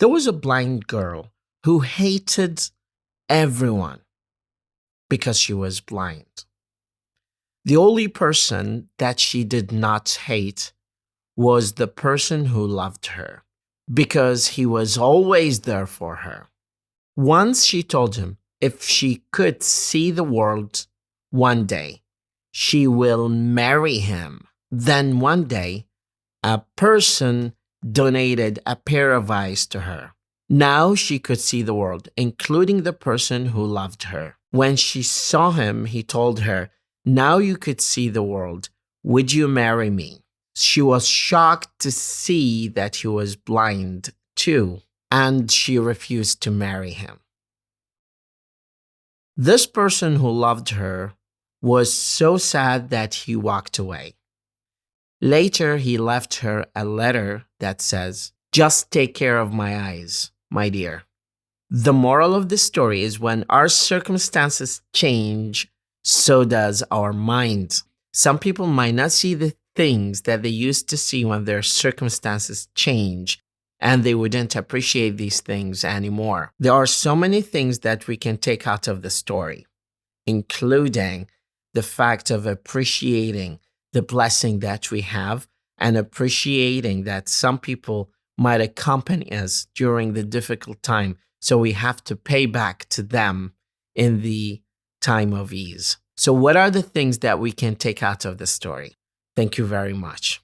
There was a blind girl who hated everyone because she was blind. The only person that she did not hate was the person who loved her, because he was always there for her. Once she told him if she could see the world one day, she will marry him. Then one day, a person donated a pair of eyes to her. Now she could see the world, including the person who loved her. When she saw him, he told her, "Now you could see the world. Would you marry me?" She was shocked to see that he was blind too, and she refused to marry him. This person who loved her was so sad that he walked away. Later, he left her a letter that says, "Just take care of my eyes, my dear." The moral of the story is when our circumstances change, so does our mind. Some people might not see the things that they used to see when their circumstances change, and they wouldn't appreciate these things anymore. There are so many things that we can take out of the story, including the fact of appreciating the blessing that we have and appreciating that some people might accompany us during the difficult time, so we have to pay back to them in the time of ease. So what are the things that we can take out of the story? Thank you very much.